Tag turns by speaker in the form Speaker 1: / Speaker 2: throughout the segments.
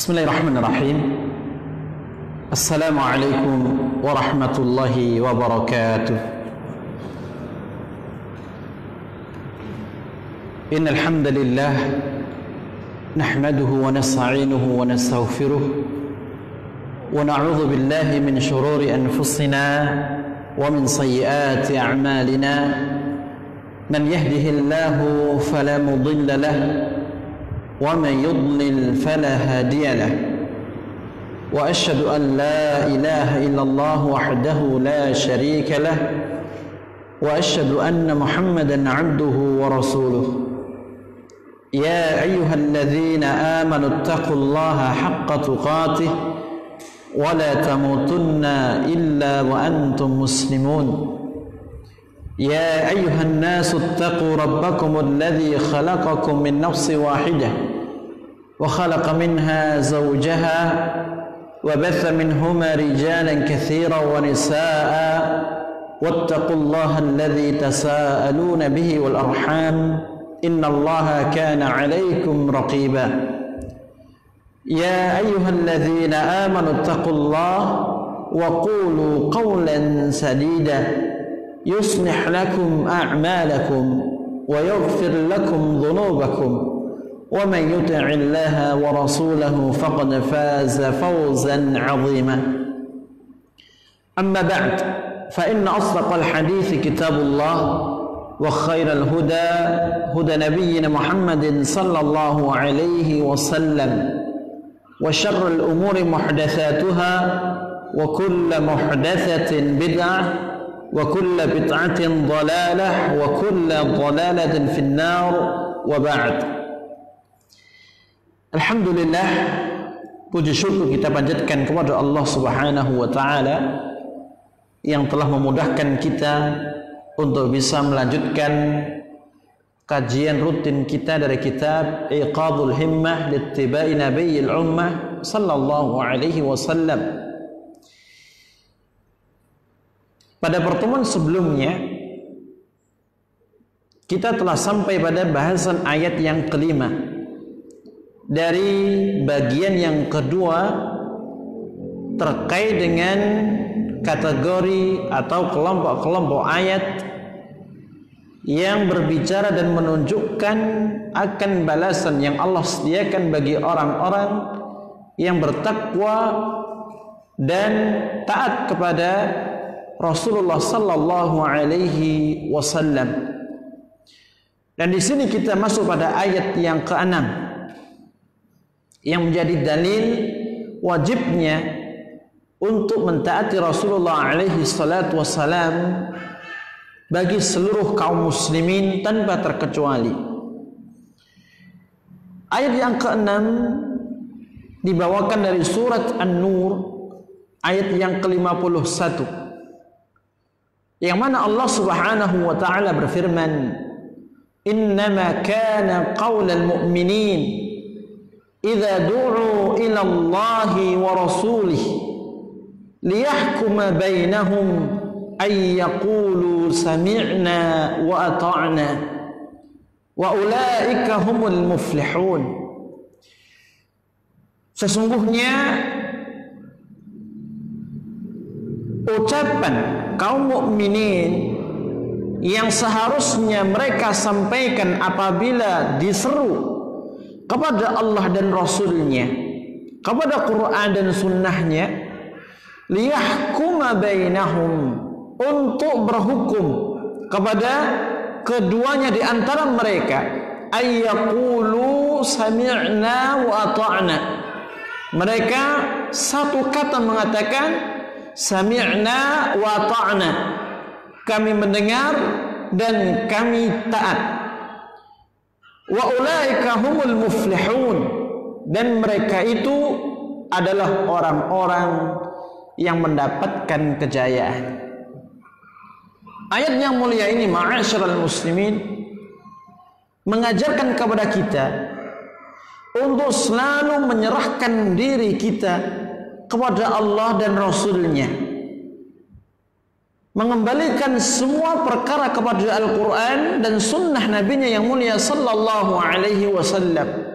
Speaker 1: Bismillahirrahmanirrahim. Assalamualaikum warahmatullahi wabarakatuh. Innal hamdalillah nahmaduhu wa nasta'inuhu wa nastaghfiruh wa na'udzu billahi min shururi anfusina wa min sayyiati a'malina. Man yahdihillahu fala mudilla lahu ومن يضلل فلا هادي له وأشهد أن لا إله إلا الله وحده لا شريك له وأشهد أن محمدا عبده ورسوله يا أيها الذين آمنوا اتقوا الله حق تقاته ولا تموتن إلا وأنتم مسلمون يا أيها الناس اتقوا ربكم الذي خلقكم من نفس واحدة وخلق منها زوجها وبث منهما رجالا كثيرا ونساء واتقوا الله الذي تساءلون به والأرحام إن الله كان عليكم رقيبا يا أيها الذين آمنوا اتقوا الله وقولوا قولا سديدا يصلح لكم أعمالكم ويغفر لكم ذنوبكم ومن يطع الله ورسوله فقد فاز فوزا عظيما أما بعد فإن أصدق الحديث كتاب الله وخير الهدى هدى نبينا محمد صلى الله عليه وسلم وشر الأمور محدثاتها وكل محدثة بدعة وكل بدعة ضلالة وكل ضلالة في النار وبعد. Alhamdulillah, puji syukur kita panjatkan kepada Allah Subhanahu wa taala yang telah memudahkan kita untuk bisa melanjutkan kajian rutin kita dari kitab Iqadul Himmah Littiba'i Nabiyil Ummah sallallahu alaihi wasallam. Pada pertemuan sebelumnya kita telah sampai pada bahasan ayat yang kelima dari bagian yang kedua terkait dengan kategori atau kelompok-kelompok ayat yang berbicara dan menunjukkan akan balasan yang Allah sediakan bagi orang-orang yang bertakwa dan taat kepada Rasulullah sallallahu alaihi wasallam. Dan di sini kita masuk pada ayat yang ke-6 yang menjadi dalil wajibnya untuk mentaati Rasulullah alaihi salatu wasallam bagi seluruh kaum muslimin tanpa terkecuali. Ayat yang ke-6 dibawakan dari surat An-Nur ayat yang ke-51. Yang mana Allah Subhanahu wa taala berfirman, "Innama kana qaulal mu'minin idza du'u ila Allahi wa rasulihi liyahkuma bainahum ay yaqulu sami'na wa ata'na wa ulaika humul muflihun." Sesungguhnya ucapan kaum mukminin yang seharusnya mereka sampaikan apabila diseru kepada Allah dan Rasulnya, kepada Quran dan Sunnahnya, liyahkuma bainahum, untuk berhukum kepada keduanya di antara mereka, ayyaqulu sami'na wa ata'na, mereka satu kata mengatakan sami'na wa ta'na, kami mendengar dan kami taat. Wa ulaika humul muflihun, dan mereka itu adalah orang-orang yang mendapatkan kejayaan. Ayat yang mulia ini, ma'asyiral muslimin, mengajarkan kepada kita untuk selalu menyerahkan diri kita kepada Allah dan Rasulnya, mengembalikan semua perkara kepada Al-Quran dan sunnah Nabi-Nya yang mulia sallallahu alaihi wasallam.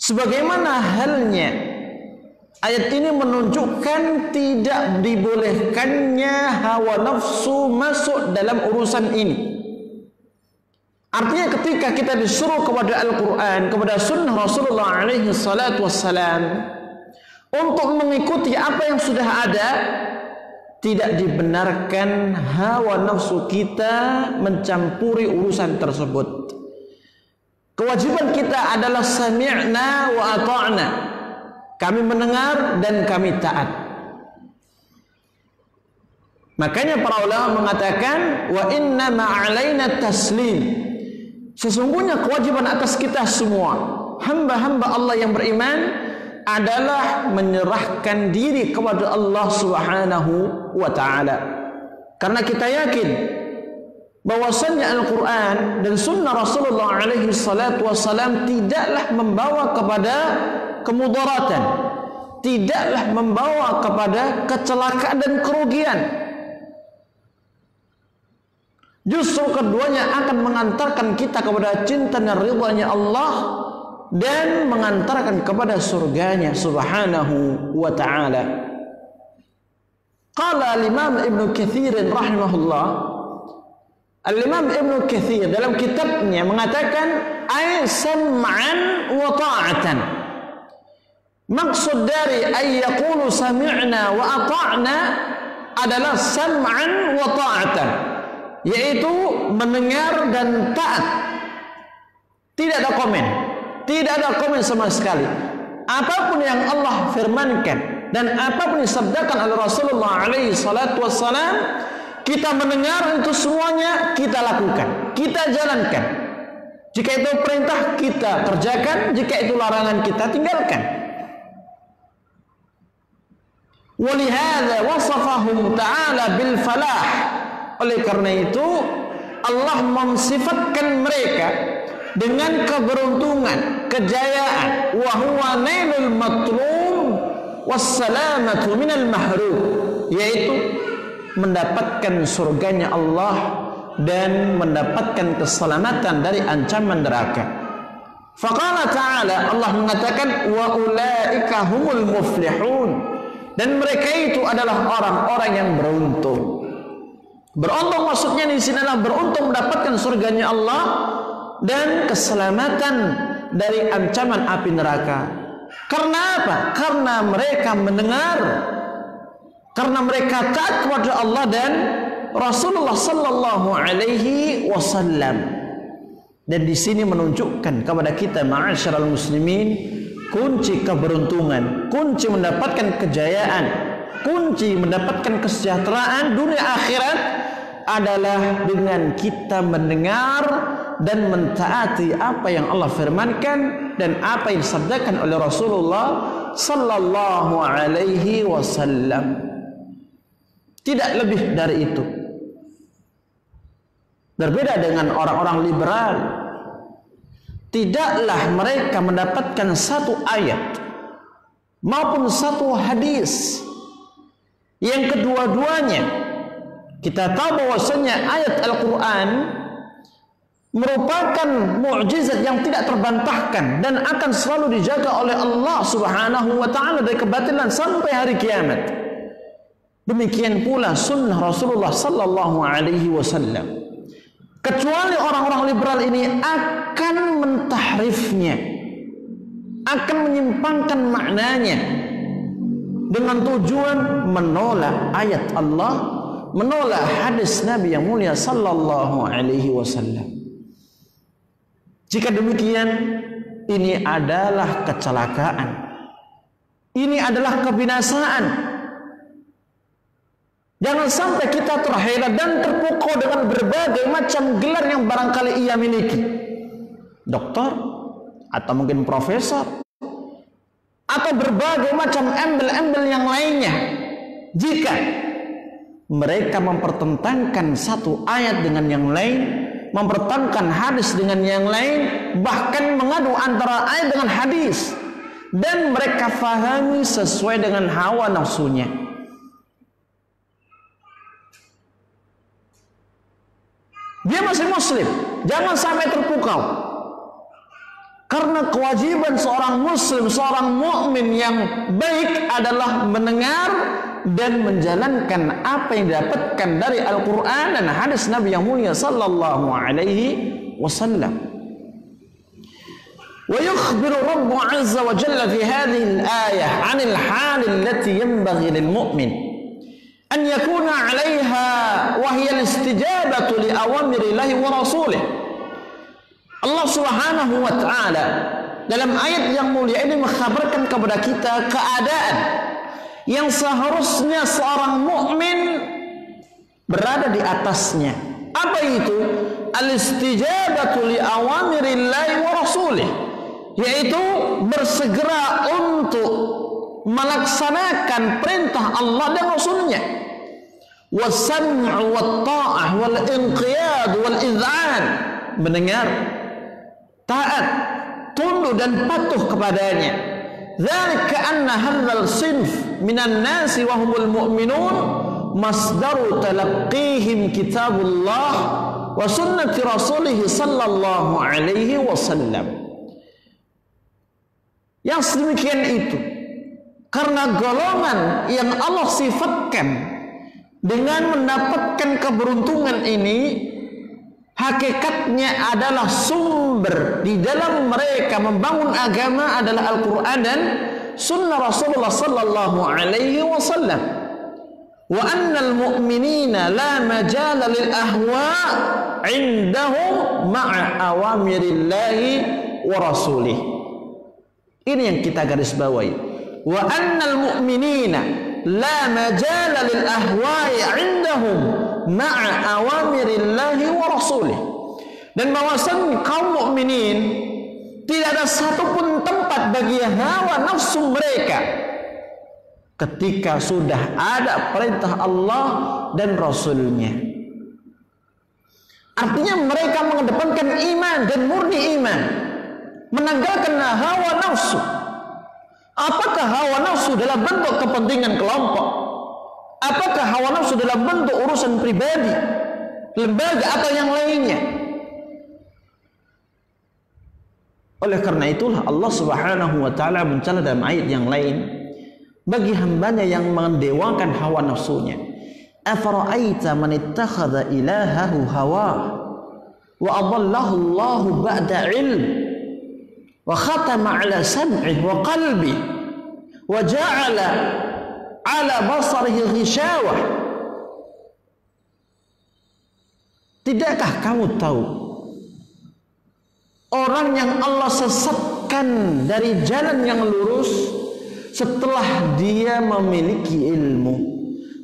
Speaker 1: Sebagaimana halnya ayat ini menunjukkan tidak dibolehkannya hawa nafsu masuk dalam urusan ini. Artinya ketika kita disuruh kepada Al-Quran, kepada sunnah Rasulullah alaihi salatu wassalam untuk mengikuti apa yang sudah ada, tidak dibenarkan hawa nafsu kita mencampuri urusan tersebut. Kewajiban kita adalah sami'na wa ata'na. Kami mendengar dan kami taat. Makanya para ulama mengatakan wa inna ma'alaina taslim. Sesungguhnya kewajiban atas kita semua hamba-hamba Allah yang beriman adalah menyerahkan diri kepada Allah Subhanahu wa ta'ala. Karena kita yakin bahwasanya Al-Quran dan sunnah Rasulullah alaihi salatu wassalam tidaklah membawa kepada kemudaratan, tidaklah membawa kepada kecelakaan dan kerugian. Justru keduanya akan mengantarkan kita kepada cinta dan ridhanya Allah dan mengantarkan kepada surganya Subhanahu wa ta'ala. Qala al-Imam Ibn Katsir rahimahullah, Al-Imam Ibn Katsir dalam kitabnya mengatakan ay sam'an wa ta'atan. Maksud dari ay yaqulu sami'na wa ata'na adalah sam'an wa ta'atan, yaitu mendengar dan taat. Tidak ada komen, tidak ada komen sama sekali. Apapun yang Allah firmankan dan apapun yang disabdakan oleh Rasulullah alaihi salatu wassalam, kita mendengar itu semuanya, kita lakukan, kita jalankan. Jika itu perintah, kita kerjakan. Jika itu larangan, kita tinggalkan. Walihada wasafahum ta'ala bil falah. Oleh karena itu Allah mensifatkan mereka dengan keberuntungan, kejayaan. Wa huwa nailul matlub wassalamatu minal mahrum, yaitu mendapatkan surganya Allah dan mendapatkan keselamatan dari ancaman neraka. Faqala ta'ala, Allah mengatakan wa ulaika humul muflihun, dan mereka itu adalah orang-orang yang beruntung. Beruntung maksudnya di sini adalah beruntung mendapatkan surganya Allah dan keselamatan dari ancaman api neraka. Karena apa? Karena mereka mendengar, karena mereka taat kepada Allah dan Rasulullah sallallahu alaihi wasallam. Dan di sini menunjukkan kepada kita ma'asyiral muslimin, kunci keberuntungan, kunci mendapatkan kejayaan, kunci mendapatkan kesejahteraan dunia akhirat adalah dengan kita mendengar dan mentaati apa yang Allah firmankan dan apa yang disabdakan oleh Rasulullah sallallahu alaihi wasallam. Tidak lebih dari itu. Berbeda dengan orang-orang liberal, tidaklah mereka mendapatkan satu ayat maupun satu hadis yang kedua-duanya kita tahu bahwasanya ayat Al-Quran merupakan mukjizat yang tidak terbantahkan dan akan selalu dijaga oleh Allah Subhanahu wa ta'ala dari kebatilan sampai hari kiamat. Demikian pula sunnah Rasulullah sallallahu alaihi wasallam. Kecuali orang-orang liberal ini akan mentahrifnya, akan menyimpangkan maknanya dengan tujuan menolak ayat Allah, menolak hadis Nabi yang mulia sallallahu alaihi wasallam. Jika demikian, ini adalah kecelakaan, ini adalah kebinasaan. Jangan sampai kita terheran dan terpukau dengan berbagai macam gelar yang barangkali ia miliki. Doktor, atau mungkin profesor, atau berbagai macam embel-embel yang lainnya. Jika mereka mempertentangkan satu ayat dengan yang lain, mempertentangkan hadis dengan yang lain, bahkan mengadu antara ayat dengan hadis, dan mereka fahami sesuai dengan hawa nafsunya, dia masih muslim, jangan sampai terpukau. Karena kewajiban seorang muslim, seorang mukmin yang baik adalah mendengar dan menjalankan apa yang didapatkan dari Al-Quran dan hadis Nabi yang mulia sallallahu alaihi wasallam. Wa yukhbiru Rabbu azza wa jalla fi hadhihi al-ayah 'anil hal allati yanbaghi lil mu'min an yakuna 'alayha wa hiya al-istijabatu li awamirillahi wa rasulih. Allah Subhanahu wa taala dalam ayat yang mulia ini mengkhabarkan kepada kita keadaan yang seharusnya seorang mukmin berada di atasnya. Apa itu? Al-istijabatu li awamirillahi wa rasulih, yaitu bersegera untuk melaksanakan perintah Allah dan Rasulnya. Was-sam'u wat-ta'ah wal-inqiyad wal-idhan, mendengar, taat, tunduk dan patuh kepadanya. Dzalika anna hadzal sinf minan nasi wa humul mu'minun masdaru talaqqihim kitabullah wa sunnati rasulih sallallahu alaihi wasallam. Yang sedemikian itu karena golongan yang Allah sifatkan dengan mendapatkan keberuntungan ini hakikatnya adalah sumber di dalam mereka membangun agama adalah Al-Quran dan sunnah Rasulullah sallallahu alaihi wasallam. Wa annal mu'minina la majala lil ahwa' indahum ma'a awamirillahi wa rasulih. Ini yang kita garis bawahi. Wa annal mu'minina la majala lil ahwa'i indahum ma'a awamirillahi wa rasulih. Dan bahwasan kaum mukminin tidak ada satupun tempat bagi hawa nafsu mereka ketika sudah ada perintah Allah dan Rasulnya. Artinya mereka mengedepankan iman dan murni iman, menanggalkan hawa nafsu. Apakah hawa nafsu dalam bentuk kepentingan kelompok? Apakah hawa nafsu dalam bentuk urusan pribadi, lembaga atau yang lainnya? Oleh karena itulah Allah Subhanahu wa taala mencela dalam ayat yang lain bagi hambanya yang mendewakan hawa nafsunya. Afara'aita man ittakhadha ilahahu hawa wa adallahu Allahu ba'da ilm wa khatama ala sam'ihi wa qalbi wa ja'ala ala basarihi ghishawah. Tidakkah kamu tahu orang yang Allah sesatkan dari jalan yang lurus setelah dia memiliki ilmu,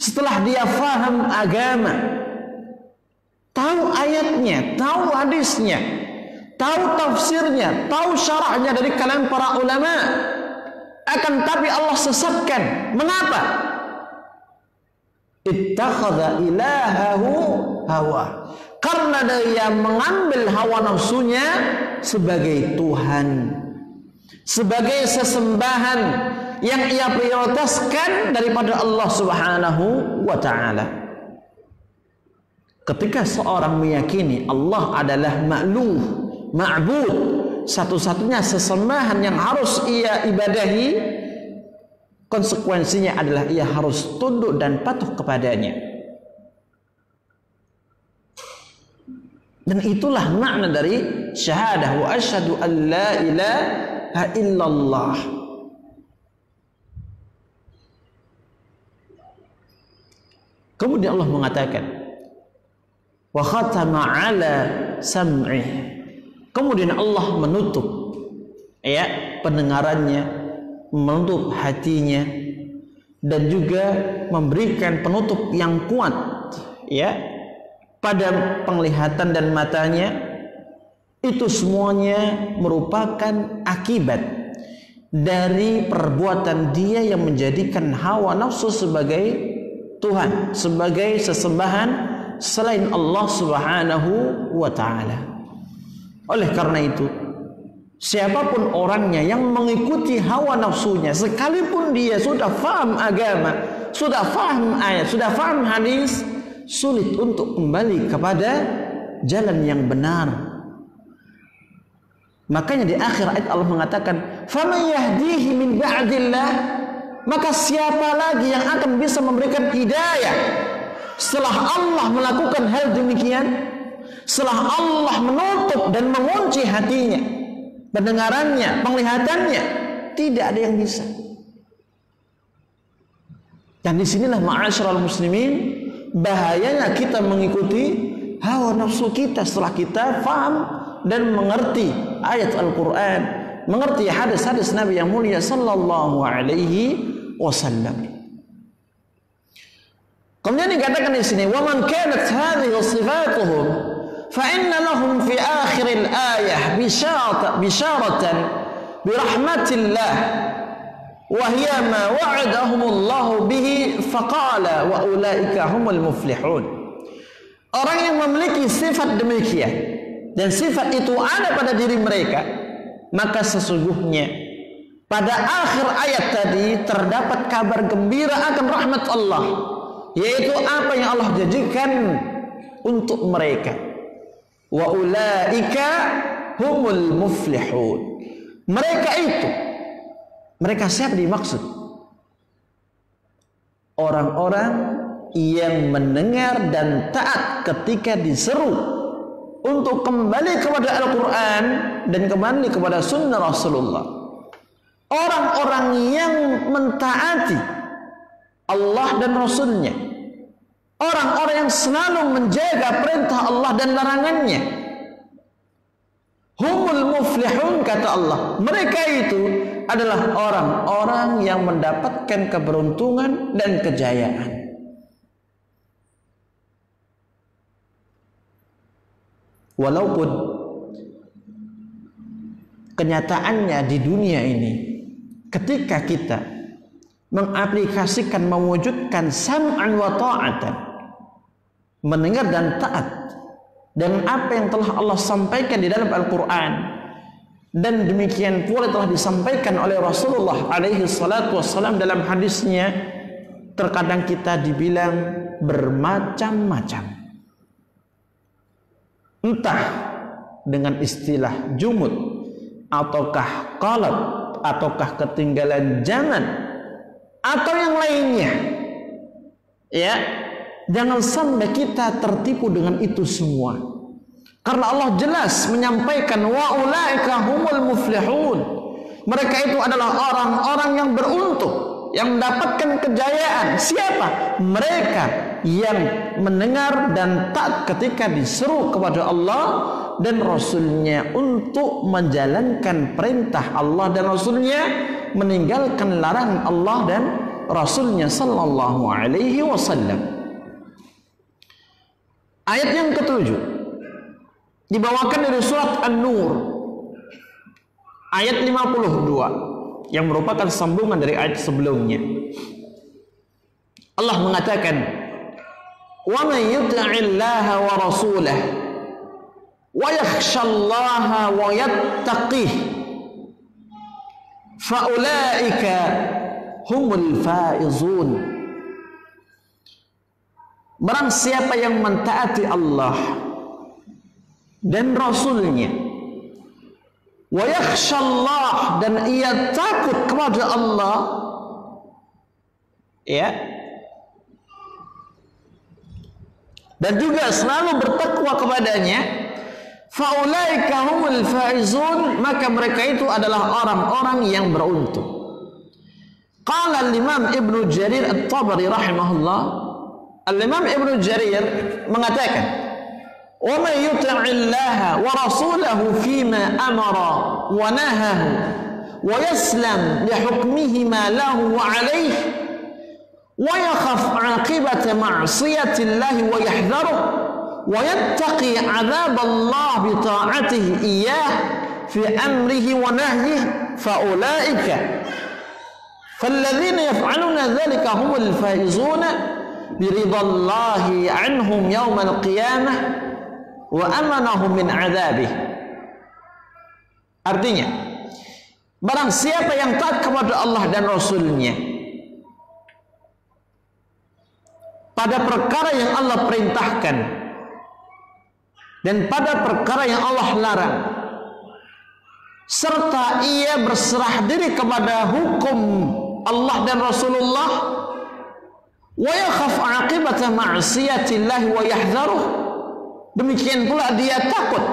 Speaker 1: setelah dia faham agama, tahu ayatnya, tahu hadisnya, tahu tafsirnya, tahu syarahnya dari kalangan para ulama, akan tapi Allah sesatkan. Mengapa? Ittakhadha ilahahu hawa, karena dia mengambil hawa nafsunya sebagai Tuhan, sebagai sesembahan yang ia prioritaskan daripada Allah Subhanahu wa taala. Ketika seorang meyakini Allah adalah ma'luh, ma'bud, satu-satunya sesembahan yang harus ia ibadahi, konsekuensinya adalah ia harus tunduk dan patuh kepadanya. Dan itulah makna dari syahadah wa asyhadu an la ilaha illallah. Kemudian Allah mengatakan wa khatama ala sam'ih. Kemudian Allah menutup pendengarannya, menutup hatinya, dan juga memberikan penutup yang kuat pada penglihatan dan matanya. Itu semuanya merupakan akibat dari perbuatan dia yang menjadikan hawa nafsu sebagai Tuhan, sebagai sesembahan selain Allah Subhanahu wa taala. Oleh karena itu, siapapun orangnya yang mengikuti hawa nafsunya, sekalipun dia sudah faham agama, sudah faham ayat, sudah faham hadis, sulit untuk kembali kepada jalan yang benar. Makanya di akhir ayat Allah mengatakan, "Faman yahdihi min ba'dillah?" Maka siapa lagi yang akan bisa memberikan hidayah setelah Allah melakukan hal demikian? Setelah Allah menutup dan mengunci hatinya, pendengarannya, penglihatannya, tidak ada yang bisa. Dan disinilah ma'asyiral muslimin, bahayanya kita mengikuti hawa nafsu kita setelah kita faham dan mengerti ayat Al-Quran, mengerti hadis-hadis Nabi yang mulia sallallahu alaihi wasallam. Kemudian dikatakan di sini, wa man kanat hadhihi sifatuhum fa inna lahum fi akhir al-ayah bisharatan bi rahmatillah wa hiya ma wa'adahum Allah bihi faqala wa ulaika humul muflihun. Orang yang memiliki sifat demikian dan sifat itu ada pada diri mereka, maka sesungguhnya pada akhir ayat tadi terdapat kabar gembira akan rahmat Allah, yaitu apa yang Allah janjikan untuk mereka. Wa ulaika humul muflihun. Mereka itu, mereka siapa dimaksud? Orang-orang yang mendengar dan taat ketika diseru untuk kembali kepada Al-Quran dan kembali kepada sunnah Rasulullah. Orang-orang yang mentaati Allah dan Rasulnya, orang-orang yang selalu menjaga perintah Allah dan larangannya. Humul muflihun, kata Allah, mereka itu adalah orang-orang yang mendapatkan keberuntungan dan kejayaan. Walaupun kenyataannya di dunia ini, ketika kita mengaplikasikan, mewujudkan sam'an wa ta'atan, mendengar dan taat dengan apa yang telah Allah sampaikan di dalam Al-Quran, dan demikian pula telah disampaikan oleh Rasulullah alaihi salatu wassalam dalam hadisnya, terkadang kita dibilang bermacam-macam. Entah dengan istilah jumud, ataukah qalab, ataukah ketinggalan zaman, atau yang lainnya. Ya, jangan sampai kita tertipu dengan itu semua. Karena Allah jelas menyampaikan wa ulaika humul muflihun. Mereka itu adalah orang-orang yang beruntung, yang mendapatkan kejayaan. Siapa? Mereka yang mendengar dan taat ketika diseru kepada Allah dan Rasulnya untuk menjalankan perintah Allah dan Rasulnya, meninggalkan larangan Allah dan Rasulnya sallallahu alaihi wasallam. Ayat yang ketujuh dibawakan dari surat An-Nur ayat 52 yang merupakan sambungan dari ayat sebelumnya. Allah mengatakan, wa man yuti'illaha wa rasulahu wa yakhshallaha wa yattaqih fa ulaika humul faizun. Barang siapa yang mentaati Allah dan Rasulnya, wa yakhshallah, dan ia takut kepada Allah, ya, dan juga selalu bertakwa kepadanya, faulaika humul faizun, maka mereka itu adalah orang-orang yang beruntung. Qala al-Imam Ibnu Jarir At-Tabari rahimahullah, al-Imam Ibnu Jarir mengatakan, wa man yuti'illaha wa rasulahu fima amara wa nahahu wa yaslam li hukmihima lahu wa alayhi wa yakhaf 'aqibata ma'siyatillahi wa yahdharuhu wa yattaqi 'adzab Allah bi ta'atihi iyyah fi amrihi wa nahyihi fa ulaika falladzina yaf'aluna dzalika humul faizuna bi ridallahi 'anhum yaumal qiyamah wa amanahum min 'adzabih. Artinya, barang siapa yang taat kepada Allah dan Rasulnya pada perkara yang Allah perintahkan dan pada perkara yang Allah larang, serta ia berserah diri kepada hukum Allah dan Rasulullah, wa yakhaf 'aqibata ma'siyatillah wa yahdharuh, demikian pula dia takut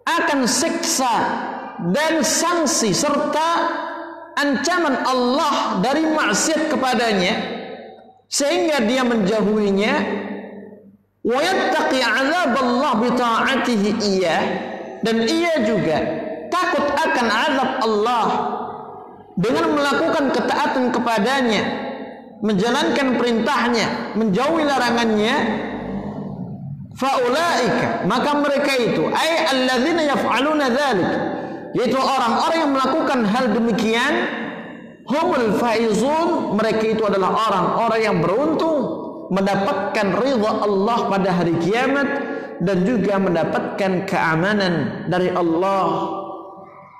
Speaker 1: akan siksa dan sanksi serta ancaman Allah dari maksiat kepadanya, sehingga dia menjauhinya. Wa yattaqi 'adzab Allah bi ta'atihi iyah, dan ia juga takut akan azab Allah dengan melakukan ketaatan kepadanya, menjalankan perintahnya, menjauhi larangannya. Faulaika, maka mereka itu, ay alladzina yaf'aluna dzalik, yaitu orang-orang yang melakukan hal demikian, humul faizun, mereka itu adalah orang-orang yang beruntung mendapatkan ridha Allah pada hari kiamat dan juga mendapatkan keamanan dari Allah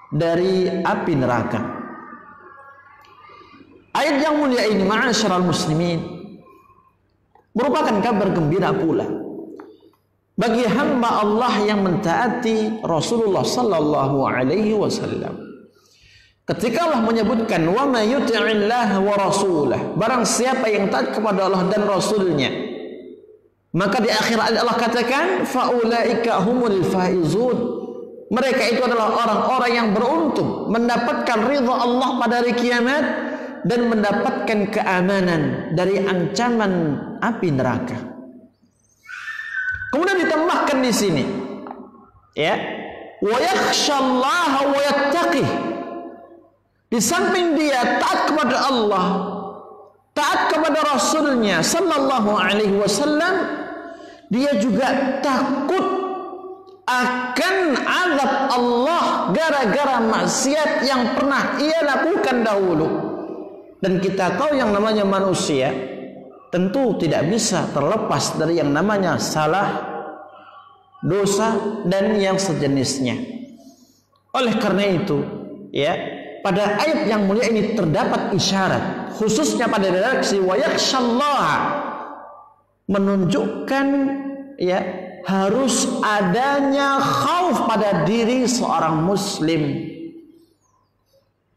Speaker 1: dari api neraka. Ayat yang mulia ini, ma'asyiral muslimin, merupakan kabar gembira pula bagi hamba Allah yang mentaati Rasulullah sallallahu alaihi wasallam. Ketika Allah menyebutkan wa may yuti'illaha wa rasulahu, barang siapa yang taat kepada Allah dan Rasulnya, maka di akhir ayat Allah katakan faulaika humul faizun, mereka itu adalah orang-orang yang beruntung mendapatkan ridha Allah pada hari kiamat dan mendapatkan keamanan dari ancaman api neraka. Kemudian ditambahkan di sini, ya, wa yakhshallaha wa yattaqih. Di samping dia taat kepada Allah, taat kepada Rasulnya sallallahu alaihi wasallam, dia juga takut akan azab Allah gara-gara maksiat yang pernah ia lakukan dahulu. Dan kita tahu yang namanya manusia tentu tidak bisa terlepas dari yang namanya salah, dosa, dan yang sejenisnya. Oleh karena itu, ya, pada ayat yang mulia ini terdapat isyarat, khususnya pada redaksi wa yakhshallaha, menunjukkan, ya, harus adanya khauf pada diri seorang muslim.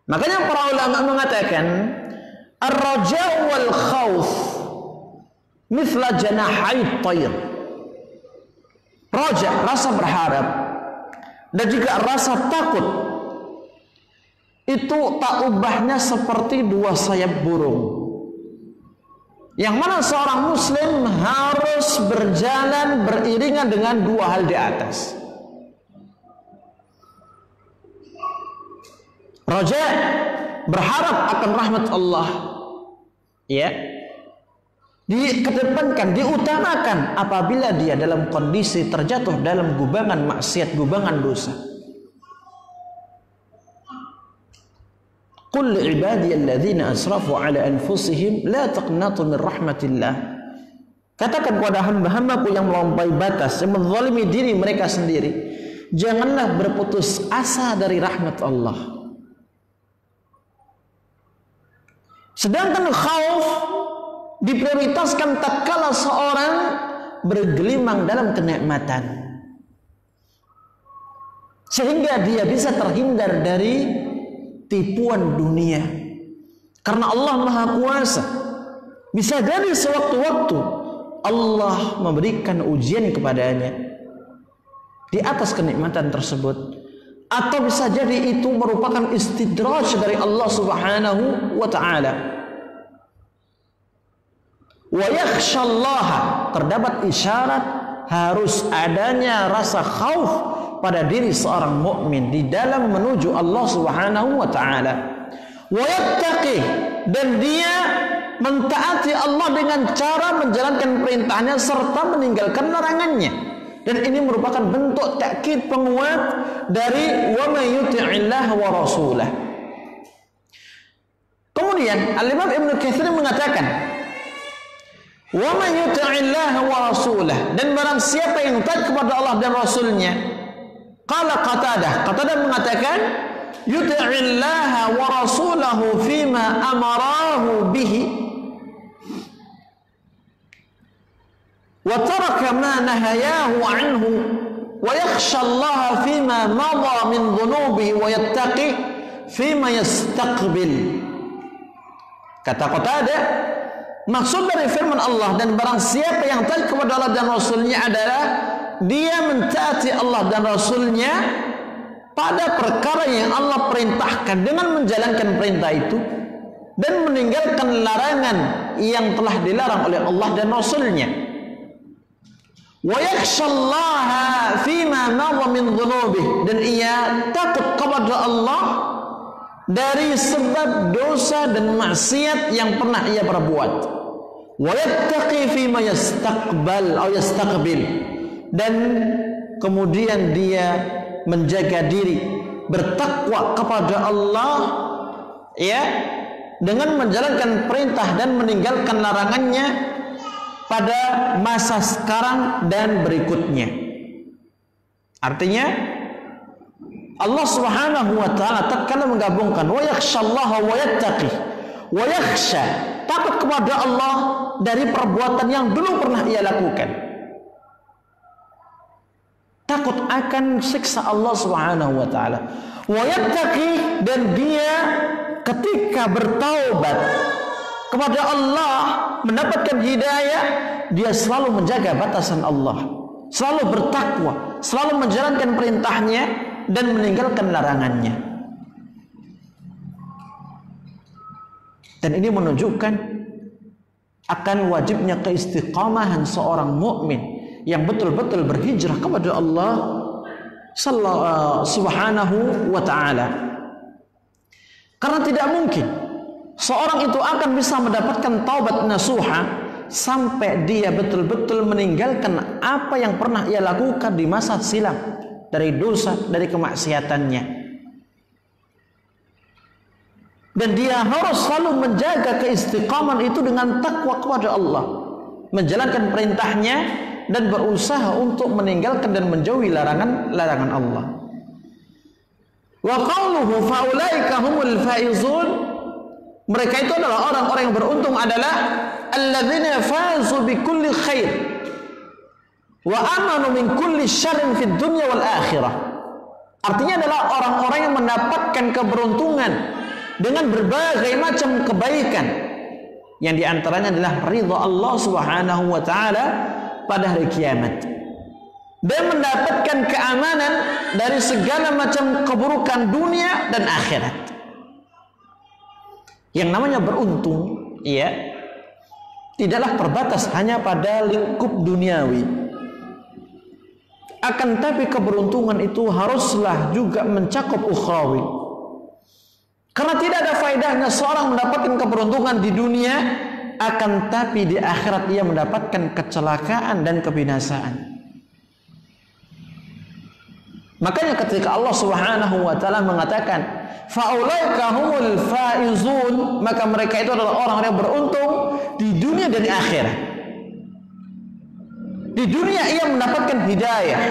Speaker 1: Makanya para ulama mengatakan ar-raja' wal khauf mithla janahai tayr. Raja, rasa berharap, dan juga rasa takut, itu tak ubahnya seperti dua sayap burung, yang mana seorang muslim harus berjalan beriringan dengan dua hal di atas. Raja, berharap akan rahmat Allah, ya, dikedepankan, diutamakan apabila dia dalam kondisi terjatuh dalam gubangan maksiat, gubangan dosa. Qul li'ibadiyalladzina asrafu ala anfusihim la taqnatu min rahmatillah. Katakan kepada hamba-hambaku yang melampaui batas, yang menzalimi diri mereka sendiri, janganlah berputus asa dari rahmat Allah. Sedangkan khauf diprioritaskan tatkala seorang bergelimang dalam kenikmatan, sehingga dia bisa terhindar dari tipuan dunia. Karena Allah Maha Kuasa, bisa jadi sewaktu-waktu Allah memberikan ujian kepadanya di atas kenikmatan tersebut, atau bisa jadi itu merupakan istidraj dari Allah Subhanahu wa ta'ala. Wa yakhshallaha, terdapat isyarat harus adanya rasa khauf pada diri seorang mukmin di dalam menuju Allah Subhanahu wa ta'ala. Wa yattaqi, dan dia mentaati Allah dengan cara menjalankan perintahnya serta meninggalkan larangannya. Dan ini merupakan bentuk takkid penguat dari wa may yuti'illah wa rasulah. Kemudian Al-Imam Ibnu Katsir mengatakan wa may yuti'illah wa rasulah, dan barang siapa yang taat kepada Allah dan Rasulnya. Qala Qatadah mengatakan yuti'illah wa rasulahu fima amarahu bihi wa taraka ma nahayahu anhu wa yakhshallaha fima madha min dhunubihi wa yattaqi fima yastaqbil. Kata Qatadah, maksud dari firman Allah, dan barang siapa yang taat kepada Allah dan Rasulnya adalah dia mentaati Allah dan Rasulnya pada perkara yang Allah perintahkan dengan menjalankan perintah itu dan meninggalkan larangan yang telah dilarang oleh Allah dan Rasulnya. Wa yakhshallaha fima madha min dhunubihi, dan ia takut kepada Allah dari sebab dosa dan maksiat yang pernah ia perbuat. Wa yattaqi fima yastaqbil, dan kemudian dia menjaga diri, bertakwa kepada Allah, ya, dengan menjalankan perintah dan meninggalkan larangannya pada masa sekarang dan berikutnya. Artinya Allah Subhanahu wa taala tatkala menggabungkan wa yakhshallaha wa yattaqi wa yakhsha, takut kepada Allah dari perbuatan yang dulu pernah ia lakukan, takut akan siksa Allah Subhanahu wa taala, wa yattaqi, dan dia ketika bertaubat kepada Allah mendapatkan hidayah, dia selalu menjaga batasan Allah, selalu bertakwa, selalu menjalankan perintahnya dan meninggalkan larangannya. Dan ini menunjukkan akan wajibnya keistiqamahan seorang mukmin yang betul-betul berhijrah kepada Allah Subhanahu wa taala. Karena tidak mungkin seorang itu akan bisa mendapatkan taubat nasuha sampai dia betul-betul meninggalkan apa yang pernah ia lakukan di masa silam, dari dosa, dari kemaksiatannya. Dan dia harus selalu menjaga keistiqaman itu dengan takwa kepada Allah, menjalankan perintahnya dan berusaha untuk meninggalkan dan menjauhi larangan Allah. Wa qawluhu faulaika humul faizun, mereka itu adalah orang-orang yang beruntung, adalah alladzina fazu bi kulli khair wa amanu min kulli syarrin fid dunya wal akhirah. Artinya adalah orang-orang yang mendapatkan keberuntungan dengan berbagai macam kebaikan, yang diantaranya adalah ridha Allah Subhanahu wa taala pada hari kiamat, dan mendapatkan keamanan dari segala macam keburukan dunia dan akhirat. Yang namanya beruntung, ya, tidaklah terbatas hanya pada lingkup duniawi. Akan tapi keberuntungan itu haruslah juga mencakup ukhrawi. Karena tidak ada faedahnya seorang mendapatkan keberuntungan di dunia, akan tapi di akhirat ia mendapatkan kecelakaan dan kebinasaan. Makanya ketika Allah Subhanahu wa taala mengatakan faulaika humul faizun, maka mereka itu adalah orang-orang yang beruntung di dunia dan di akhirat. Di dunia ia mendapatkan hidayah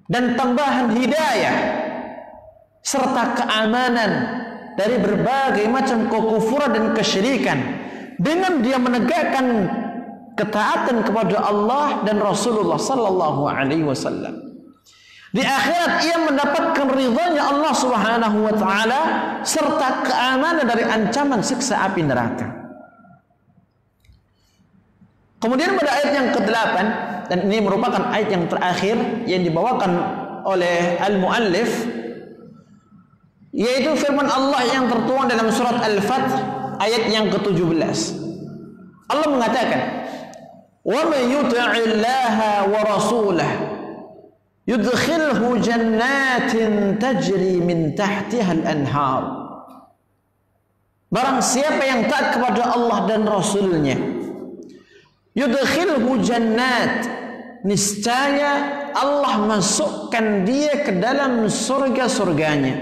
Speaker 1: dan tambahan hidayah serta keamanan dari berbagai macam kekufuran dan kesyirikan, dengan dia menegakkan ketaatan kepada Allah dan Rasulullah sallallahu alaihi wasallam. Di akhirat ia mendapatkan ridhanya Allah Subhanahu wa taala serta keamanan dari ancaman siksa api neraka. Kemudian pada ayat yang ke-8, dan ini merupakan ayat yang terakhir yang dibawakan oleh al-muallif, yaitu firman Allah yang tertuang dalam surat Al-Fath ayat yang ke-17. Allah mengatakan, "Wa may yuti'illaha wa rasulahu yudkhilhu jannatin tajri min tahtiha al-anhar." Barang siapa yang taat kepada Allah dan Rasulnya, yudkhilhu jannat, niscaya Allah masukkan dia ke dalam surga-surganya,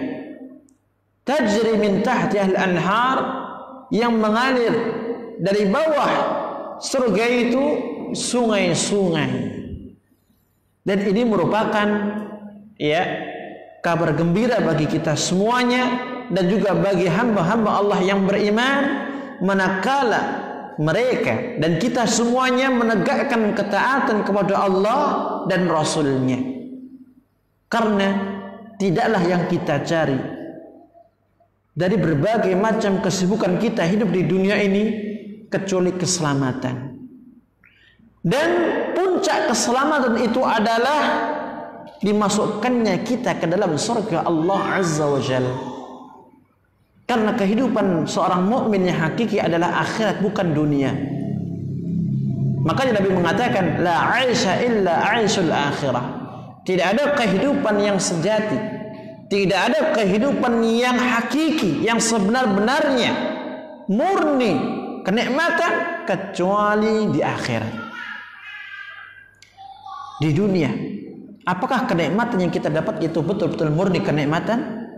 Speaker 1: tajri min tahtiha al-anhar, yang mengalir dari bawah surga itu sungai-sungai. Dan ini merupakan, ya, kabar gembira bagi kita semuanya dan juga bagi hamba-hamba Allah yang beriman, manakala mereka dan kita semuanya menegakkan ketaatan kepada Allah dan Rasul-Nya. Karena tidaklah yang kita cari dari berbagai macam kesibukan kita hidup di dunia ini kecuali keselamatan. Dan puncak keselamatan itu adalah dimasukkannya kita ke dalam surga Allah Azza wa Jalla. Karena kehidupan seorang mukmin yang hakiki adalah akhirat, bukan dunia. Makanya Nabi mengatakan la aisha illa aisyul akhirah. Tidak ada kehidupan yang sejati, tidak ada kehidupan yang hakiki, yang sebenar-benarnya murni kenikmatan kecuali di akhirat. Di dunia, apakah kenikmatan yang kita dapat itu betul-betul murni kenikmatan?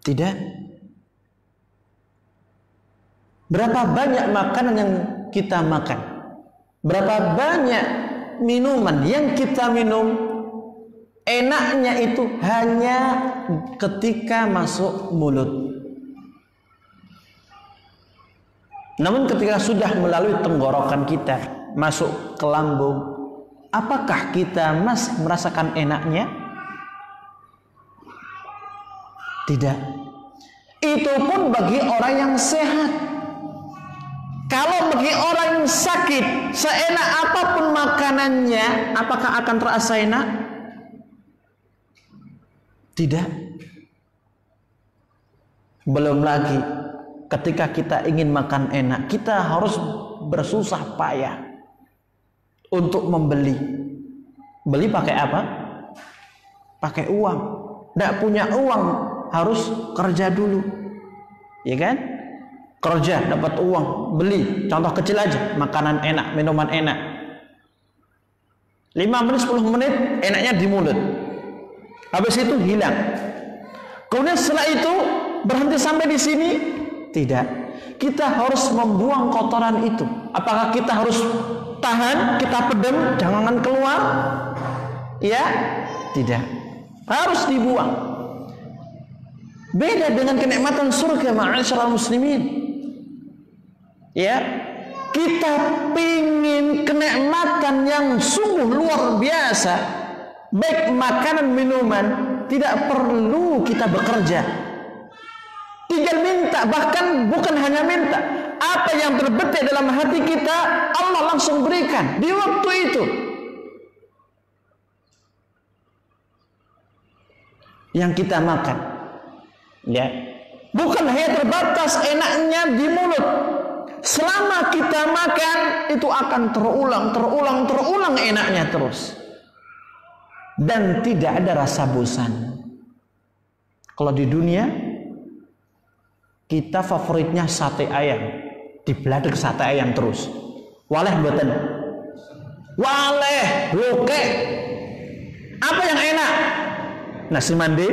Speaker 1: Tidak. Berapa banyak makanan yang kita makan, berapa banyak minuman yang kita minum, enaknya itu hanya ketika masuk mulut. Namun ketika sudah melalui tenggorokan kita, masuk ke lambung, apakah kita masih merasakan enaknya? Tidak. Itu pun bagi orang yang sehat. Kalau bagi orang yang sakit, seenak apapun makanannya, apakah akan terasa enak? Tidak. Belum lagi ketika kita ingin makan enak, kita harus bersusah payah untuk membeli. Beli pakai apa? Pakai uang. Tidak punya uang, harus kerja dulu, ya kan? Kerja dapat uang, beli. Contoh kecil aja, makanan enak, minuman enak. 5 menit, 10 menit enaknya di mulut, habis itu hilang. Kemudian setelah itu berhenti sampai di sini? Tidak. Kita harus membuang kotoran itu. Apakah kita harus tahan, kita pedem, jangan keluar? Ya, tidak. Harus dibuang. Beda dengan kenikmatan surga, ma'asyiral muslimin. Ya, kita pingin kenikmatan yang sungguh luar biasa, baik makanan minuman, tidak perlu kita bekerja, tinggal minta. Bahkan bukan hanya minta, apa yang terbetik dalam hati kita Allah langsung berikan di waktu itu. Yang kita makan, ya, bukan hanya terbatas enaknya di mulut. Selama kita makan itu akan terulang enaknya terus, dan tidak ada rasa bosan. Kalau di dunia kita favoritnya sate ayam, dibladek sate ayam terus. Waleh mboten. Waleh, loke. Apa yang enak? Nasi mandi,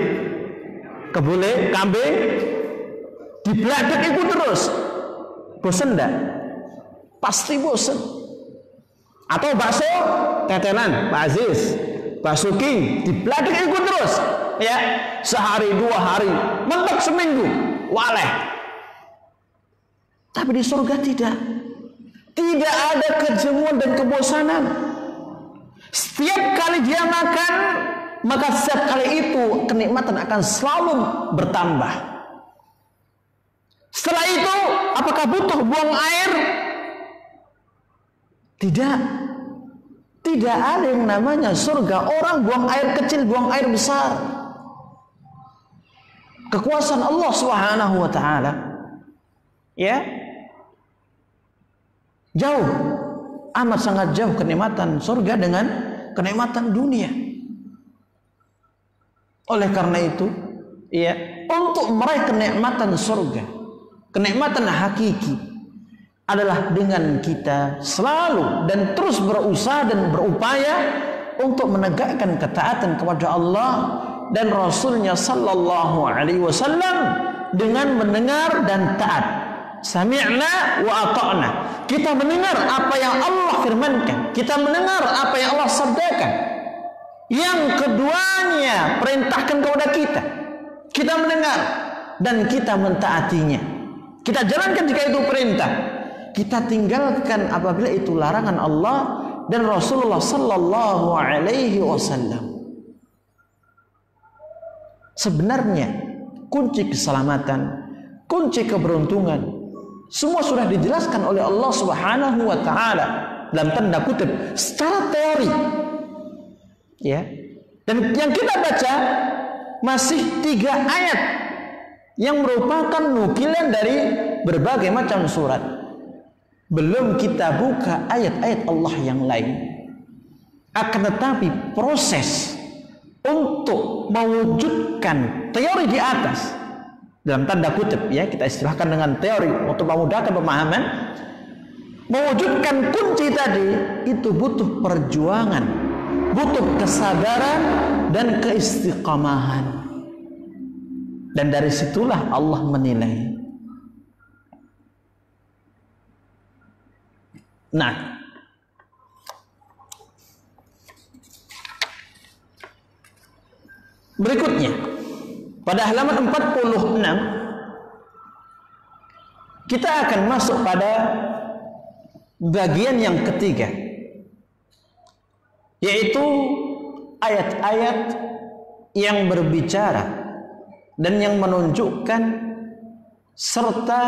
Speaker 1: kebule, kambing, dibladek itu terus. Bosen enggak? Pasti bosen. Atau bakso tetelan, Pak Aziz, bakso king, dibladek itu terus, ya, sehari 2 hari, mentok seminggu, waleh. Tapi di surga tidak ada kejemuan dan kebosanan. Setiap kali dia makan, maka setiap kali itu kenikmatan akan selalu bertambah. Setelah itu, apakah butuh buang air? Tidak. Tidak ada yang namanya surga orang buang air kecil, buang air besar. Kekuasaan Allah Subhanahu wa taala. Ya. Jauh, amat sangat jauh kenikmatan surga dengan kenikmatan dunia. Oleh karena itu, ya, untuk meraih kenikmatan surga, kenikmatan hakiki adalah dengan kita selalu dan terus berusaha dan berupaya untuk menegakkan ketaatan kepada Allah dan Rasulnya Sallallahu Alaihi Wasallam dengan mendengar dan taat. Sami'na wa ata'na. Kita mendengar apa yang Allah firmankan, kita mendengar apa yang Allah sabdakan. Yang keduanya perintahkan kepada kita, kita mendengar dan kita mentaatinya. Kita jalankan jika itu perintah, kita tinggalkan apabila itu larangan Allah dan Rasulullah sallallahu alaihi wasallam. Sebenarnya kunci keselamatan, kunci keberuntungan semua sudah dijelaskan oleh Allah Subhanahu wa taala dalam tanda kutip secara teori. Ya. Dan yang kita baca masih 3 ayat yang merupakan nukilan dari berbagai macam surat. Belum kita buka ayat-ayat Allah yang lain. Akan tetapi proses untuk mewujudkan teori di atas, dalam tanda kutip ya, kita istilahkan dengan teori untuk memudahkan pemahaman, mewujudkan kunci tadi itu butuh perjuangan, butuh kesabaran dan keistiqamahan. Dan dari situlah Allah menilai. Nah, berikutnya pada halaman 46 kita akan masuk pada bagian yang ketiga, yaitu ayat-ayat yang berbicara dan yang menunjukkan serta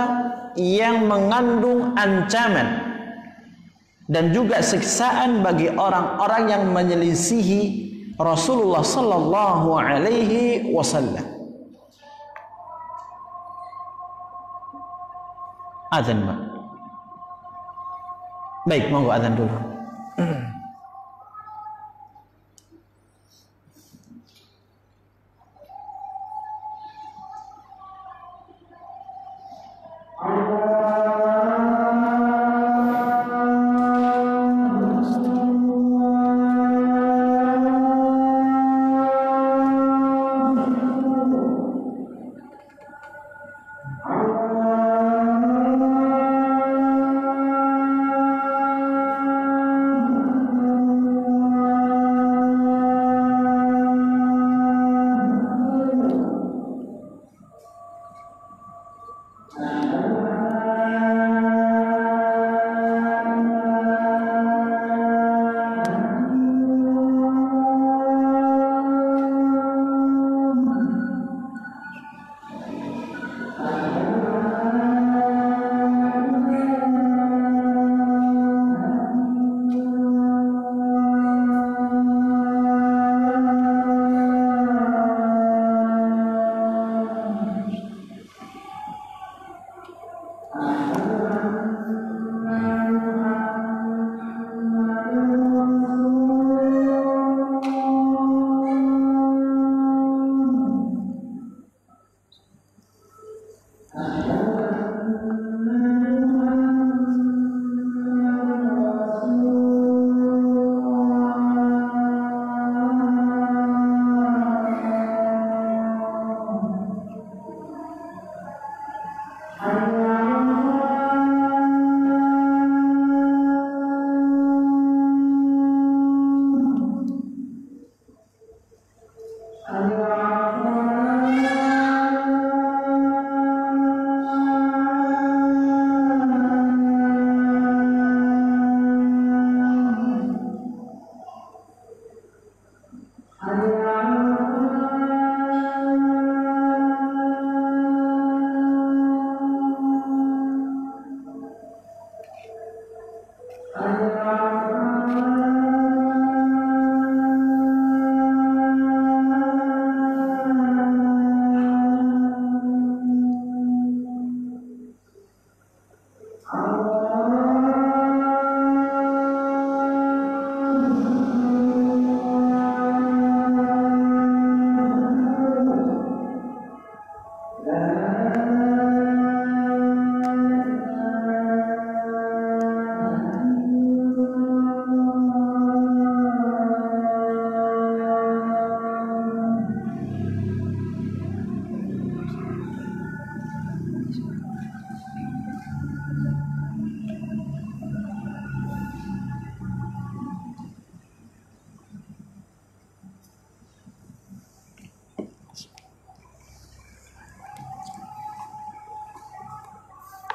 Speaker 1: yang mengandung ancaman dan juga siksaan bagi orang-orang yang menyelisihi Rasulullah sallallahu alaihi wasallam. Azan, Pak. Baik, monggo azan dulu.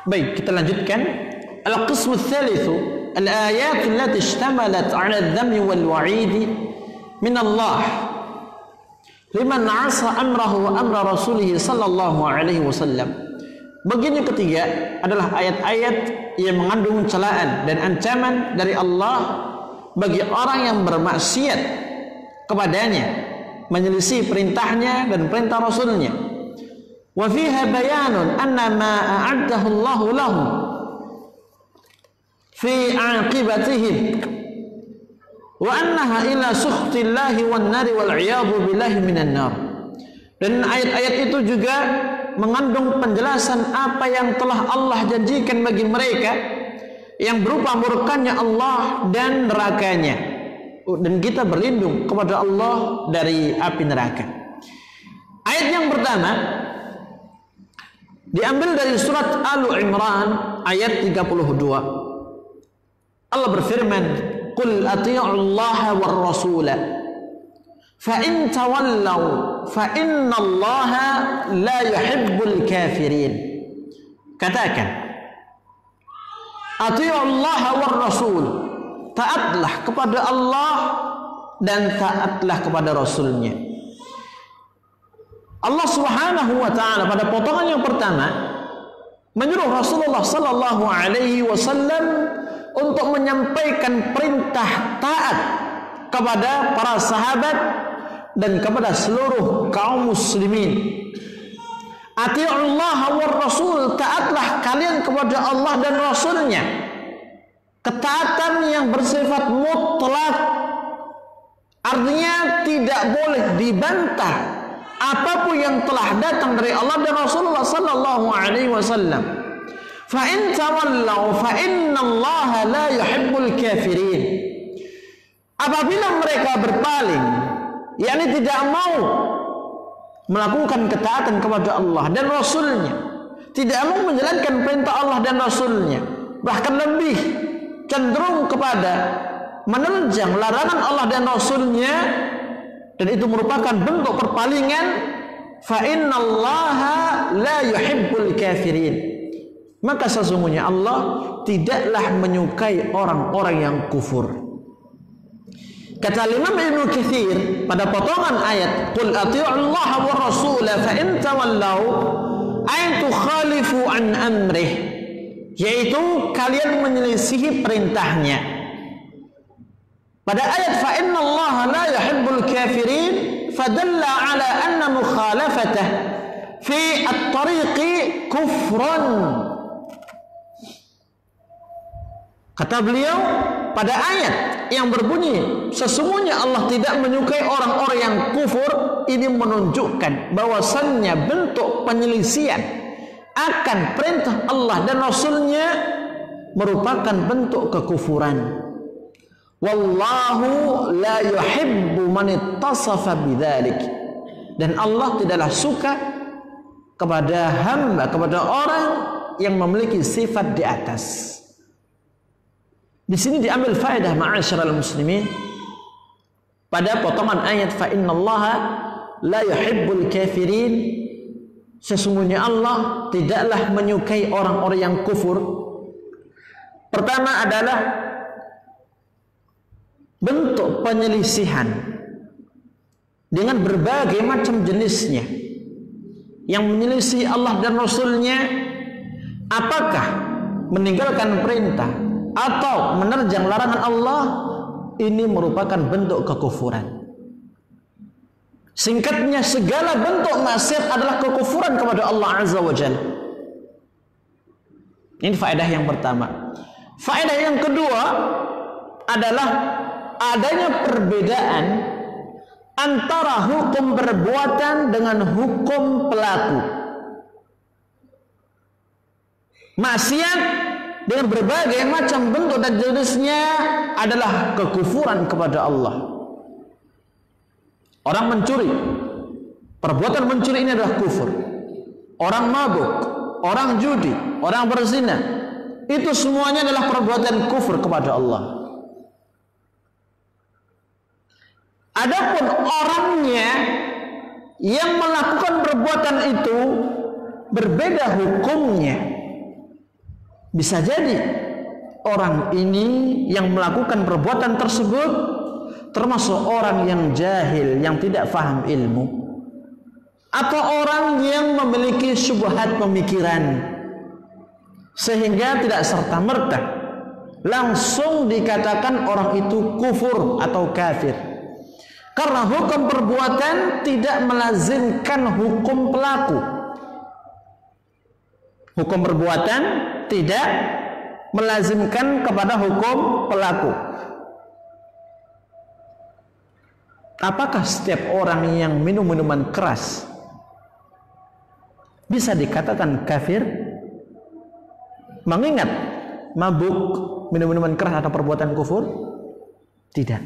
Speaker 1: Baik, kita lanjutkan. Al-qismu tsalitsu, al-ayat allati ishtamalat 'ala adh-dhammi wal 'wa'id min Allah liman 'asa amrahu wa amra rasulih sallallahu alaihi wasallam. Bagian yang ketiga adalah ayat-ayat yang mengandung celaan dan ancaman dari Allah bagi orang yang bermaksiat kepadanya, menyelisih perintahnya dan perintah Rasulnya. Wa fiha bayanun anna ma a'addahu Allah lahum fi 'aqibatihim wa annaha ila sukhtillahi wan nari wal 'iyadhu billahi minan nar. Dan ayat-ayat itu juga mengandung penjelasan apa yang telah Allah janjikan bagi mereka yang berupa murkanya Allah dan nerakanya, dan kita berlindung kepada Allah dari api neraka. Ayat yang pertama diambil dari surat Al-Imran ayat 32. Allah berfirman, "Qul atii'ullaha war rasula fa in tawallaw fa innallaha la yuhibbul kafirin." Katakan, atii'ullaha war rasul, taatlah kepada Allah dan taatlah kepada Rasulnya. Allah Subhanahu wa ta'ala pada potongan yang pertama menyuruh Rasulullah sallallahu alaihi wasallam untuk menyampaikan perintah taat kepada para sahabat dan kepada seluruh kaum muslimin. Atii'ullaha war rasul, taatlah kalian kepada Allah dan Rasulnya. Ketaatan yang bersifat mutlak, artinya tidak boleh dibantah apapun yang telah datang dari Allah dan Rasulullah sallallahu alaihi wasallam. Fa in tawallaw fa innallaha la yuhibbul kafirin. Apabila mereka berpaling, yakni tidak mau melakukan ketaatan kepada Allah dan Rasulnya, tidak mau menjalankan perintah Allah dan Rasulnya, bahkan lebih cenderung kepada menerjang larangan Allah dan Rasulnya, dan itu merupakan bentuk perpalingan, fa innallaha la yuhibbul kafirin, maka sesungguhnya Allah tidaklah menyukai orang-orang yang kufur. Kata Imam Ibnu Katsir pada potongan ayat, "Qul atii'ullaha war rasula fa in tawallaw ay tukhalifu an amrih", yaitu kalian menyelisihi perintahnya. Pada ayat fa innallaha la yuhibbul kafirin fadalla ala anna mukhalafatah fi at-tariqi kufrun. Kata beliau pada ayat yang berbunyi sesungguhnya Allah tidak menyukai orang-orang yang kufur, ini menunjukkan bahwasannya bentuk penyelisihan akan perintah Allah dan Rasulnya merupakan bentuk kekufuran. Wallahu la yuhibbu man ittasafa bidzalik, dan Allah tidaklah suka kepada hamba, kepada orang yang memiliki sifat di atas. Di sini diambil faedah ma'asyiral muslimin pada potongan ayat fa innallaha la yuhibbul kafirin, sesungguhnya Allah tidaklah menyukai orang-orang yang kufur. Pertama adalah bentuk penyelisihan dengan berbagai macam jenisnya, yang menyelisih Allah dan Rasulnya, apakah meninggalkan perintah atau menerjang larangan Allah, ini merupakan bentuk kekufuran. Singkatnya, segala bentuk maksiat adalah kekufuran kepada Allah Azza wa Jalla. Ini faedah yang pertama. Faedah yang kedua adalah adanya perbedaan antara hukum perbuatan dengan hukum pelaku. Maksiat dengan berbagai macam bentuk dan jenisnya adalah kekufuran kepada Allah. Orang mencuri, perbuatan mencuri ini adalah kufur. Orang mabuk, orang judi, orang berzina, itu semuanya adalah perbuatan kufur kepada Allah. Adapun orangnya yang melakukan perbuatan itu berbeda hukumnya. Bisa jadi orang ini yang melakukan perbuatan tersebut termasuk orang yang jahil, yang tidak paham ilmu, atau orang yang memiliki syubhat pemikiran, sehingga tidak serta-merta langsung dikatakan orang itu kufur atau kafir. Karena hukum perbuatan tidak melazimkan hukum pelaku. Hukum perbuatan tidak melazimkan kepada hukum pelaku. Apakah setiap orang yang minum minuman keras bisa dikatakan kafir? Mengingat mabuk, minum minuman keras atau perbuatan kufur? Tidak.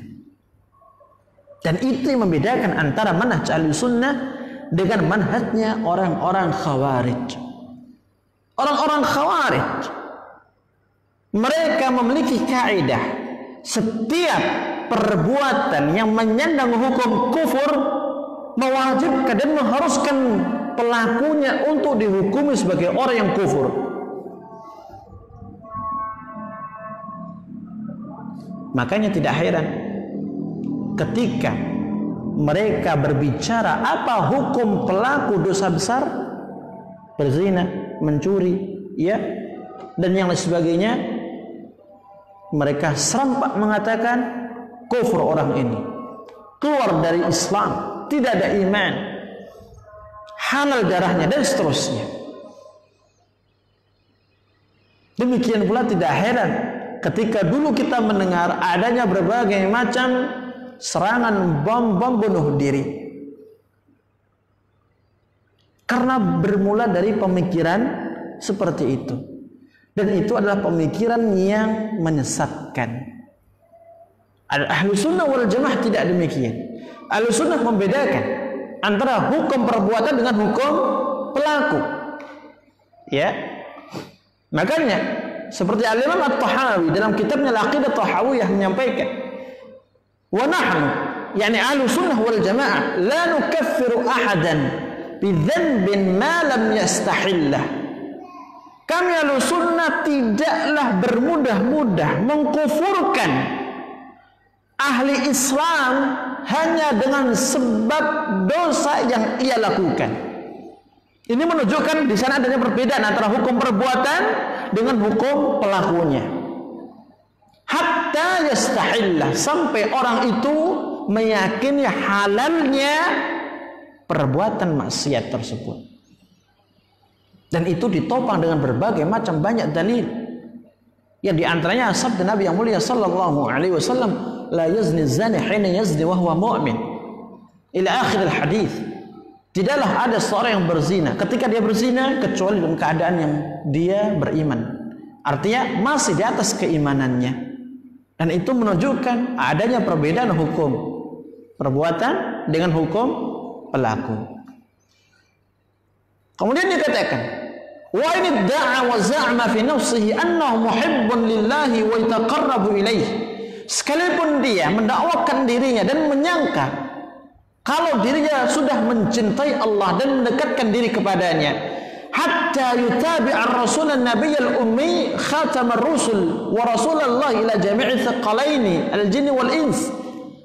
Speaker 1: Dan itu yang membedakan antara manhaj Ahlussunnah dengan manhajnya orang-orang Khawarij. Orang-orang Khawarij, mereka memiliki kaidah, setiap perbuatan yang menyandang hukum kufur mewajibkan dan mengharuskan pelakunya untuk dihukumi sebagai orang yang kufur. Makanya tidak heran ketika mereka berbicara apa hukum pelaku dosa besar, berzina, mencuri, ya, dan yang lain sebagainya, mereka serempak mengatakan kufur orang ini, keluar dari Islam, tidak ada iman, halal darahnya, dan seterusnya. Demikian pula tidak heran ketika dulu kita mendengar adanya berbagai macam serangan bom bunuh diri, karena bermula dari pemikiran seperti itu, dan itu adalah pemikiran yang menyesatkan. Ahlussunnah wal Jamaah tidak demikian. Ahlussunnah membedakan antara hukum perbuatan dengan hukum pelaku. Ya, makanya seperti Al-Imam At-Tahawi dalam kitabnya Al-Aqidah Tahawiyah menyampaikan, wa nahnu, yani Ahlussunnah wal Jamaah, la nukaffiru ahadan bi dhanbin ma lam yastahillah. Kami Ahlussunnah tidaklah bermudah-mudah mengkufurkan ahli Islam hanya dengan sebab dosa yang ia lakukan. Ini menunjukkan di sana adanya perbedaan antara hukum perbuatan dengan hukum pelakunya. Hatta yastahillah, sampai orang itu meyakini halalnya perbuatan maksiat tersebut. Dan itu ditopang dengan berbagai macam banyak dalil. Yang diantaranya sabda Nabi yang mulia sallallahu alaihi wasallam, la yazni zani hina yazni wa huwa mu'min, ila akhir al-hadis. Tidaklah ada seorang yang berzina ketika dia berzina kecuali dalam keadaan yang dia beriman. Artinya masih di atas keimanannya. Dan itu menunjukkan adanya perbedaan hukum perbuatan dengan hukum pelaku. Kemudian dikatakan, wa in da'a wa za'ama fi nafsihi annahu muhibbun lillahi wa yataqarrabu ilaihi. Sekalipun dia mendakwakan dirinya dan menyangka kalau dirinya sudah mencintai Allah dan mendekatkan diri kepadanya, hatta yutabi'a ar-rasul an-nabiy al-ummi khatam ar-rusul wa rasulullah ila jami'i thaqalaini al-jinn wal ins,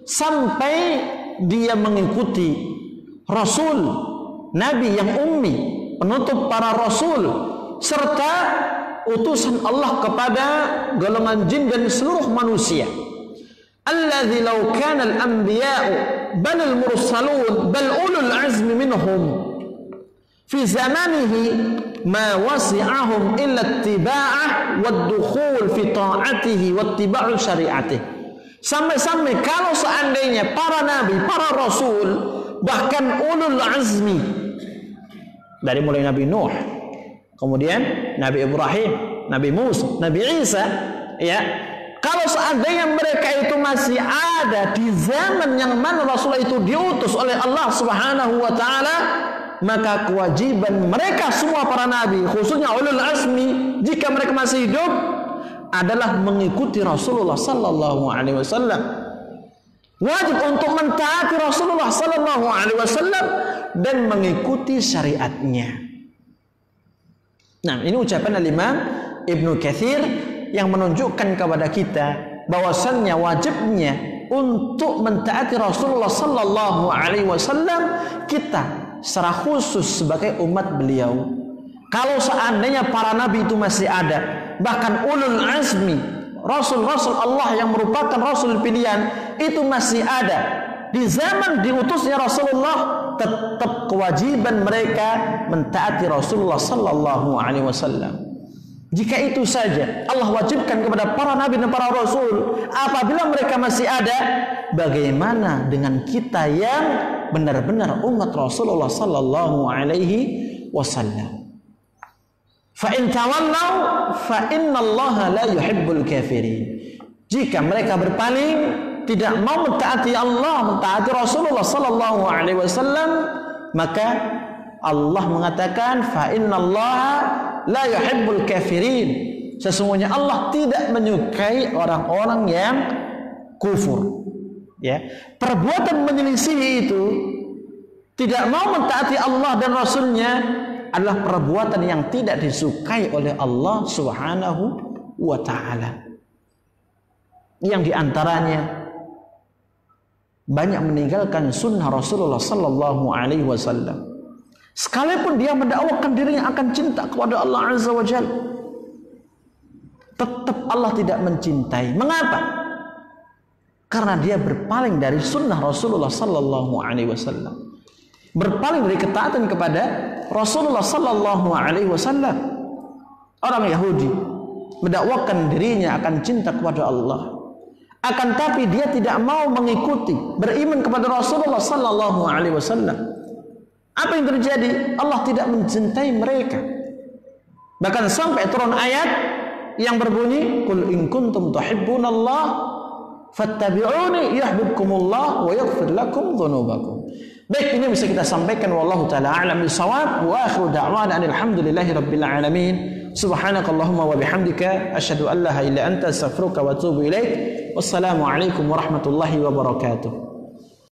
Speaker 1: sampai dia mengikuti rasul nabi yang ummi, penutup para rasul, serta utusan Allah kepada golongan jin dan seluruh manusia. Alladzi law kana al-anbiya'u bal al-mursalun bal ulul azmi minhum fi zamanihi ma wasi'ahum illa ittiba'ah wad-dukhul fi ta'atihi wattiba'u syari'atih. Sampai-sampai kalau seandainya para nabi, para rasul, bahkan ulul azmi, dari mulai Nabi Nuh, kemudian Nabi Ibrahim, Nabi Musa, Nabi Isa, ya, kalau seandainya mereka itu masih ada di zaman yang mana Rasulullah itu diutus oleh Allah Subhanahu wa taala, maka kewajiban mereka semua para nabi, khususnya ulul azmi, jika mereka masih hidup, adalah mengikuti Rasulullah sallallahu alaihi wasallam. Wajib untuk mentaati Rasulullah sallallahu alaihi wasallam dan mengikuti syariatnya. Nah, ini ucapan Imam Ibnu Katsir yang menunjukkan kepada kita bahwasannya wajibnya untuk mentaati Rasulullah sallallahu alaihi wasallam kita secara khusus sebagai umat beliau. Kalau seandainya para nabi itu masih ada, bahkan ulul azmi, rasul-rasul Allah yang merupakan rasul pilihan itu masih ada di zaman diutusnya Rasulullah, tetap kewajiban mereka mentaati Rasulullah sallallahu alaihi wasallam. Jika itu saja Allah wajibkan kepada para nabi dan para rasul, apabila mereka masih ada, bagaimana dengan kita yang benar-benar umat Rasulullah sallallahu alaihi wasallam? Fa in tawallaw fa innallaha la yuhibbul kafirin. Jika mereka berpaling, tidak mau mentaati Allah, mentaati Rasulullah sallallahu alaihi wasallam, maka Allah mengatakan fa innallaha la yuhibbul kafirin. Sesungguhnya Allah tidak menyukai orang-orang yang kufur. Ya, perbuatan menyelisihi itu, tidak mau mentaati Allah dan Rasulnya, adalah perbuatan yang tidak disukai oleh Allah Subhanahu wa ta'ala. Yang diantaranya banyak meninggalkan sunnah Rasulullah sallallahu alaihi wasallam. Sekalipun dia mendakwakan dirinya akan cinta kepada Allah Azza wa Jalla, tetap Allah tidak mencintai. Mengapa? Karena dia berpaling dari sunnah Rasulullah sallallahu alaihi wasallam, berpaling dari ketaatan kepada Rasulullah sallallahu alaihi wasallam. Orang Yahudi mendakwakan dirinya akan cinta kepada Allah, akan tapi dia tidak mau mengikuti, beriman kepada Rasulullah sallallahu alaihi wasallam. Apa yang terjadi? Allah tidak mencintai mereka. Bahkan sampai turun ayat yang berbunyi, "Qul in kuntum tuhibbunallah fattabi'uni yuhibbukumullah wa yaghfir lakum dzunubakum." Baik, ini bisa kita sampaikan, wallahu taala a'lam bissawab, wa akhiru da'wana alhamdulillahi rabbil alamin. Subhanakallahumma wa bihamdika asyhadu an la ilaha illa anta astaghfiruka wa atubu ilaik. Wassalamu alaikum warahmatullahi wabarakatuh.